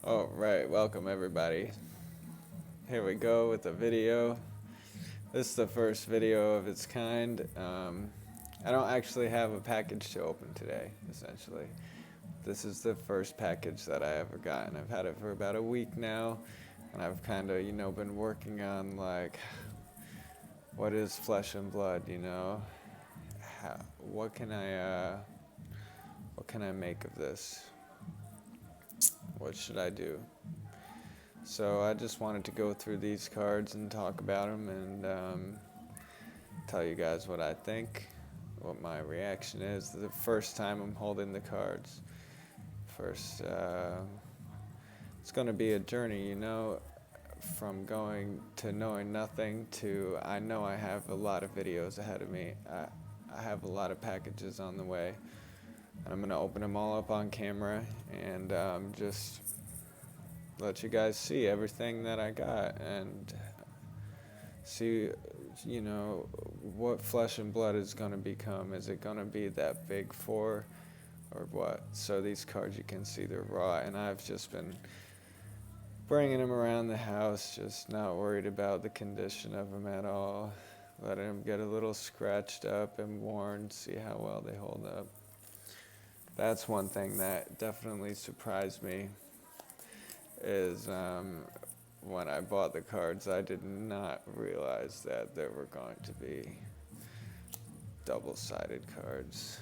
All right, welcome everybody. Here we go with the video. This is the first video of its kind. I don't actually have a package to open today, essentially. This is the first package that I ever got, and I've had it for about a week now, and I've kind of, been working on like, what is flesh and blood, How, what can I make of this? What should I do? So I just wanted to go through these cards and talk about them and tell you guys what I think, what my reaction is. The first time I'm holding the cards. First, it's going to be a journey, from going to knowing nothing to I know I have a lot of videos ahead of me. I have a lot of packages on the way. And I'm going to open them all up on camera and just let you guys see everything that I got and see, what flesh and blood is going to become. Is it going to be that big four or what? So these cards, you can see they're raw, and I've just been bringing them around the house, just not worried about the condition of them at all. Letting them get a little scratched up and worn, see how well they hold up. That's one thing that definitely surprised me is when I bought the cards, I did not realize that there were going to be double-sided cards.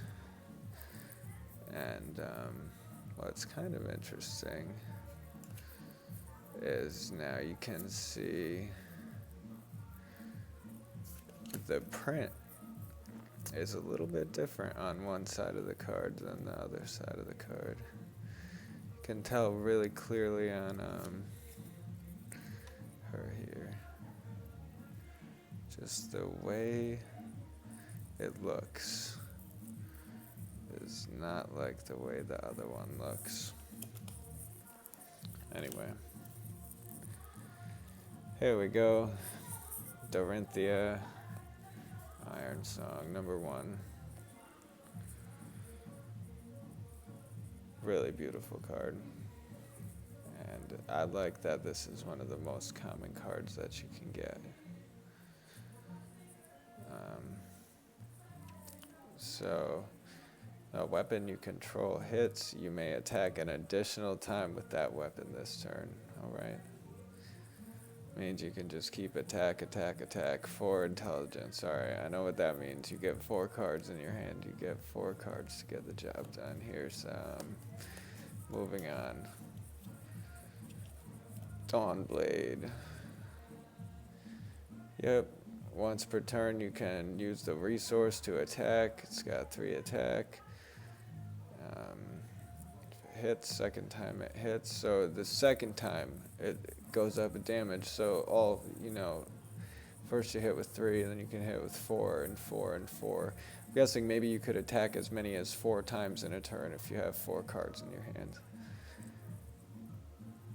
And what's kind of interesting is now you can see the print is a little bit different on one side of the card than the other side of the card. You can tell really clearly on her here. Just the way it looks is not like the way the other one looks. Anyway, here we go. Dorinthia, Iron Song, number 1. Really beautiful card. And I like that this is one of the most common cards that you can get. So, a weapon you control hits, you may attack an additional time with that weapon this turn. Alright? Means you can just keep attack, 4 intelligence. Alright, I know what that means. You get 4 cards in your hand. You get 4 cards to get the job done. Here's moving on. Dawnblade. Yep. Once per turn, you can use the resource to attack. It's got 3 attack. If it hits, second time it hits. So the second time it goes up in damage. So first you hit with 3, and then you can hit with 4 and 4 and 4. I'm guessing maybe you could attack as many as 4 times in a turn if you have 4 cards in your hand.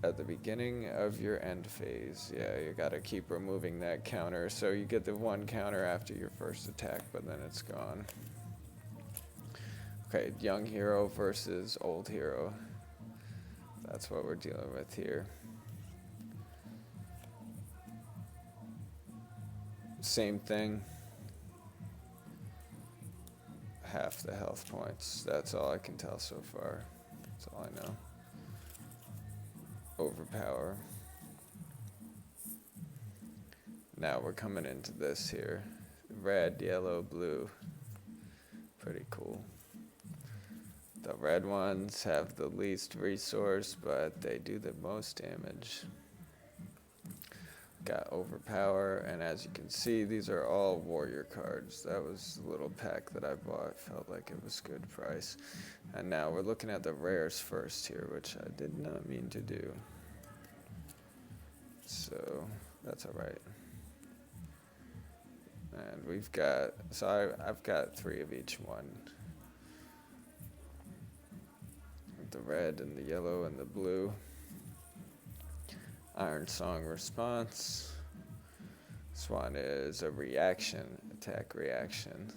At the beginning of your end phase, you gotta keep removing that counter. So you get the 1 counter after your first attack, but then it's gone. Okay, young hero versus old hero. That's what we're dealing with here. Same thing. Half the health points. That's all I can tell so far. That's all I know. Overpower. Now we're coming into this here. Red, yellow, blue. Pretty cool. The red ones have the least resource, but they do the most damage. Got overpower, and as you can see, these are all warrior cards. That was the little pack that I bought. Felt like it was good price. And now we're looking at the rares first here, which I did not mean to do. So that's all right. And I've got 3 of each one. The red and the yellow and the blue. Iron Song response. This one is a reaction, attack reaction.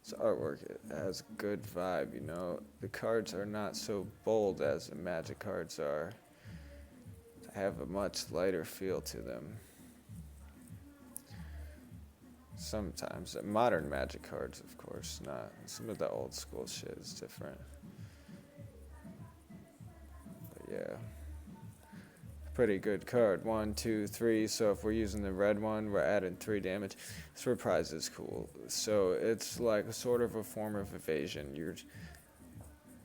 This artwork, it has good vibe, The cards are not so bold as the Magic cards are. have a much lighter feel to them. Sometimes. Modern Magic cards, of course, not. Some of the old school shit is different. But yeah. Pretty good card. 1, 2, 3. So if we're using the red one, we're adding 3 damage. This reprise is cool. So it's like sort of a form of evasion.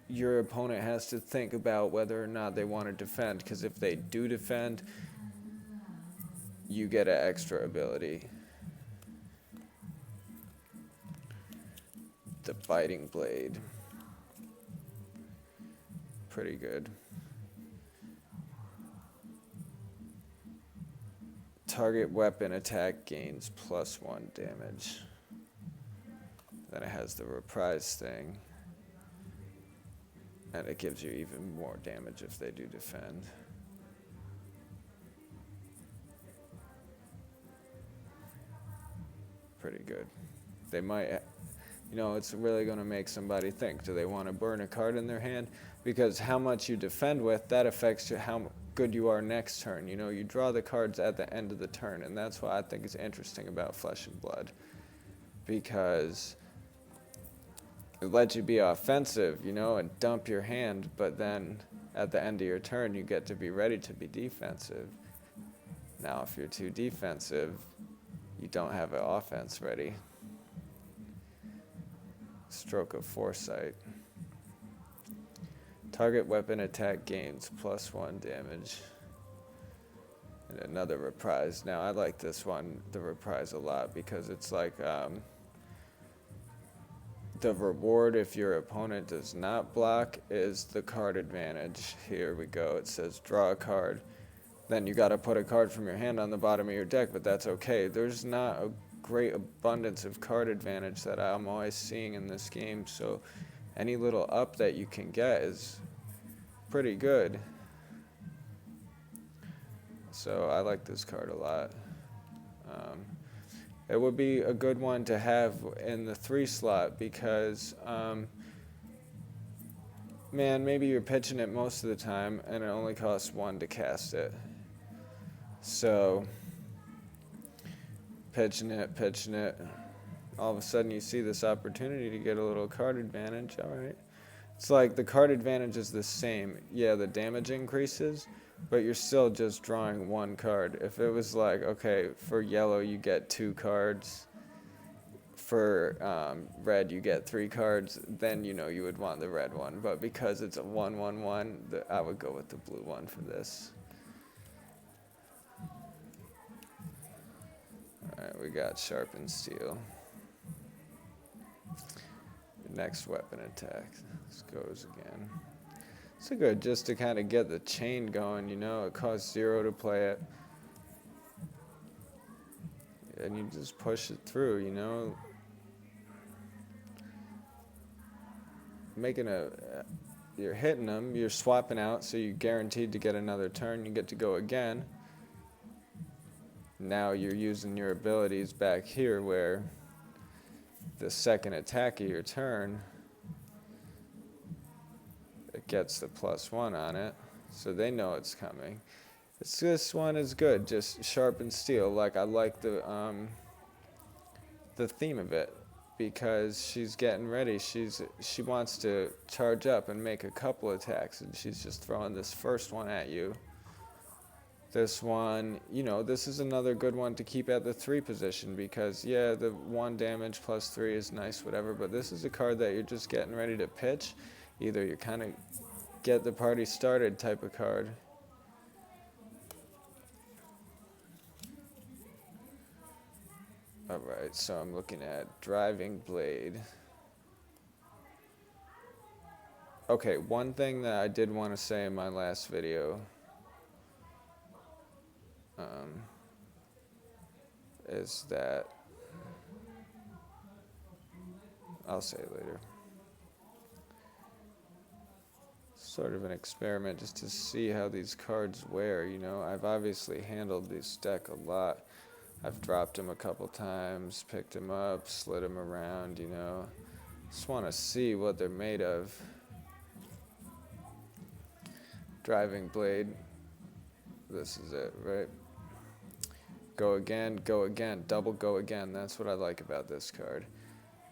Your opponent has to think about whether or not they want to defend, because if they do defend, you get an extra ability. The Biting Blade. Pretty good. Target weapon attack gains +1 damage. Then it has the reprise thing. And it gives you even more damage if they do defend. Pretty good. They might, it's really going to make somebody think. Do they want to burn a card in their hand? Because how much you defend with, that affects how good you are next turn. You draw the cards at the end of the turn, and that's what I think is interesting about Flesh and Blood. Because it lets you be offensive, and dump your hand, but then at the end of your turn, you get to be ready to be defensive. Now, if you're too defensive, you don't have an offense ready. Stroke of Foresight. Target weapon attack gains +1 damage. And another reprise. Now, I like this one, the reprise, a lot, because it's like the reward if your opponent does not block is the card advantage. Here we go. It says draw a card. Then you got to put a card from your hand on the bottom of your deck, but that's okay. There's not a great abundance of card advantage that I'm always seeing in this game, so any little up that you can get is pretty good. So I like this card a lot. It would be a good one to have in the 3 slot because, man, maybe you're pitching it most of the time and it only costs 1 to cast it. So, pitching it, all of a sudden you see this opportunity to get a little card advantage, all right. It's like the card advantage is the same. Yeah, the damage increases, but you're still just drawing 1 card. If it was like, okay, for yellow you get 2 cards, for red you get 3 cards, then you would want the red one. But because it's a 1/1/1, I would go with the blue one for this. Alright, we got Sharpened Steel. Next weapon attack. This goes again. It's good just to kind of get the chain going, it costs 0 to play it. And you just push it through, you're hitting them, you're swapping out, so you're guaranteed to get another turn. You get to go again. Now you're using your abilities back here where the second attack of your turn, it gets the +1 on it, so they know it's coming. This one is good, just Sharpened Steel. Like, I like the theme of it because she's getting ready. She wants to charge up and make a couple attacks, and she's just throwing this first one at you. This one, this is another good one to keep at the 3 position because, yeah, the 1 damage +3 is nice, whatever, but this is a card that you're just getting ready to pitch. Either you're kind of get the party started type of card. Alright, so I'm looking at Driving Blade. Okay, one thing that I did want to say in my last video is that I'll say it later. Sort of an experiment just to see how these cards wear, I've obviously handled this deck a lot. I've dropped them a couple times, picked them up, slid them around, Just want to see what they're made of. Driving Blade. This is it, right? Go again, double go again. That's what I like about this card.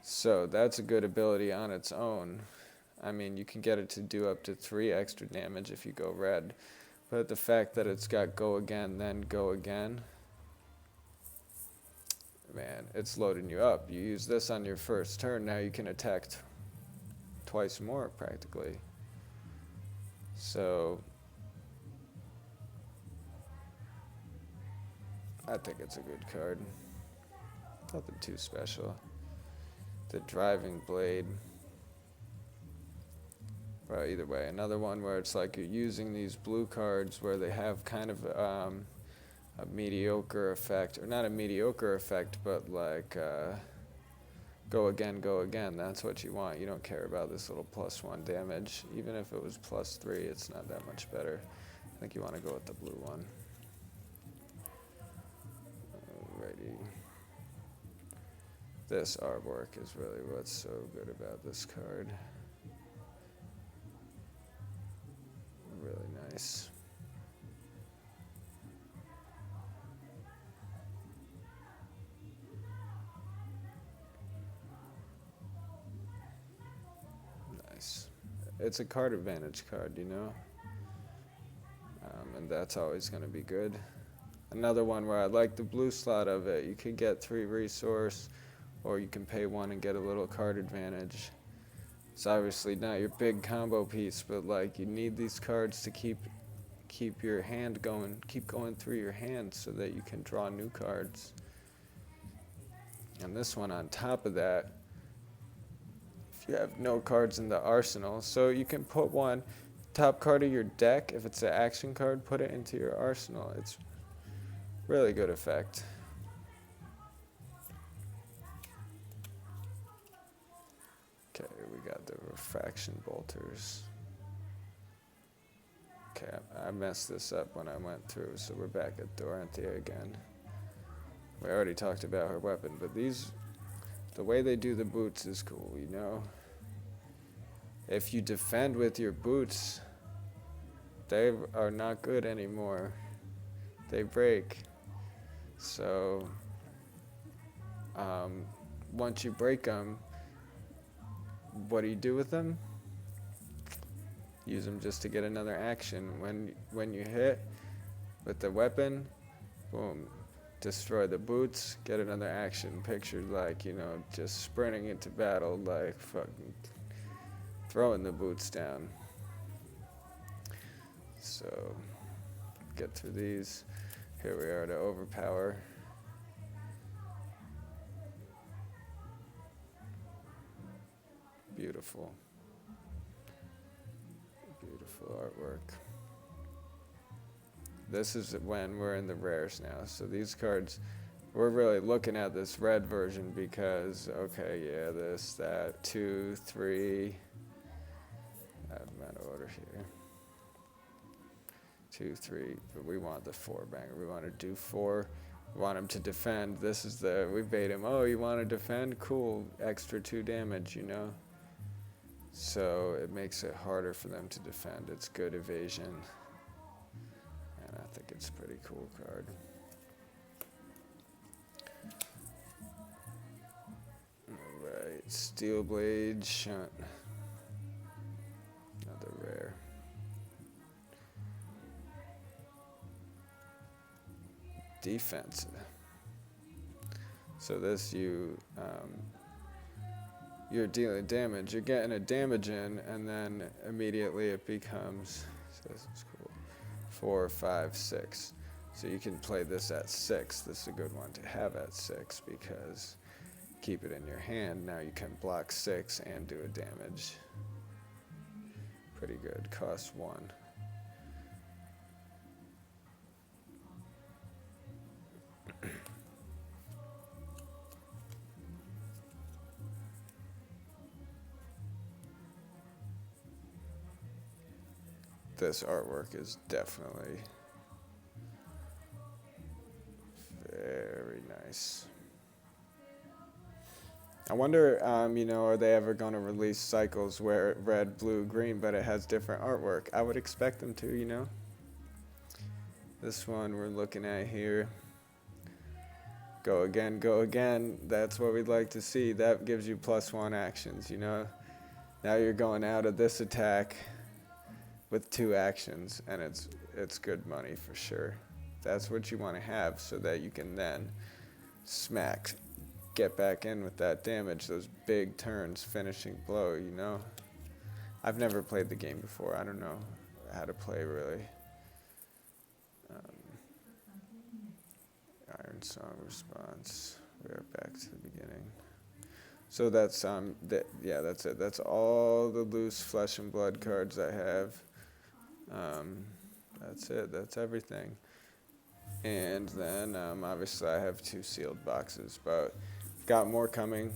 So that's a good ability on its own. I mean, you can get it to do up to 3 extra damage if you go red. But the fact that it's got go again, then go again, man, it's loading you up. You use this on your first turn, now you can attack twice more practically. So I think it's a good card. Nothing too special. The Driving Blade. Well, either way, another one where it's like you're using these blue cards where they have kind of a mediocre effect, or not a mediocre effect, but like go again. That's what you want. You don't care about this little +1 damage. Even if it was +3, it's not that much better. I think you want to go with the blue one. Alrighty. This artwork is really what's so good about this card. Really nice. Nice. It's a card advantage card, you know? And that's always going to be good. Another one where I like the blue slot of it. You can get 3 resource, or you can pay 1 and get a little card advantage. It's obviously not your big combo piece, but like you need these cards to keep your hand going, keep going through your hand so that you can draw new cards. And this one on top of that, if you have no cards in the arsenal, so you can put one top card of your deck, if it's an action card, put it into your arsenal. It's really good effect. Okay, we got the Refraction Bolters. Okay, I messed this up when I went through, so we're back at Doranthea again. We already talked about her weapon, but the way they do the boots is cool, you know? If you defend with your boots, they are not good anymore. They break. So, once you break them, what do you do with them? Use them just to get another action. When you hit with the weapon, boom, destroy the boots, get another action. Pictured like, you know, just sprinting into battle, like fucking throwing the boots down. So, get through these. Here we are to overpower. Beautiful. Beautiful artwork. This is when we're in the rares now. So these cards, we're really looking at this red version because, okay, yeah, this, that, 2, 3. I'm out of order here. 2, 3, but we want the 4 banger. We want to do 4. We want him to defend. This is we bait him. Oh, you want to defend? Cool. Extra 2 damage, you know? So it makes it harder for them to defend. It's good evasion. And I think it's a pretty cool card. Alright, Steel Blade Shunt. Another rare. Defense. So this you're dealing damage. You're getting a damage in, and then immediately it becomes, so this is cool, 4, 5, 6. So you can play this at 6. This is a good one to have at 6 because keep it in your hand. Now you can block 6 and do a damage. Pretty good. Cost 1. This artwork is definitely very nice. I wonder, you know, are they ever going to release cycles where red, blue, green, but it has different artwork? I would expect them to, you know. This one we're looking at here. Go again, go again. That's what we'd like to see. That gives you +1 actions, you know. Now you're going out of this attack with 2 actions, and it's good money for sure. That's what you want to have so that you can then smack, get back in with that damage, those big turns, finishing blow, you know. I've never played the game before. I don't know how to play really. Iron Song response. We are back to the beginning. So that's that's it. That's all the loose Flesh and Blood cards I have. That's it. That's everything. And then obviously I have 2 sealed boxes, but got more coming.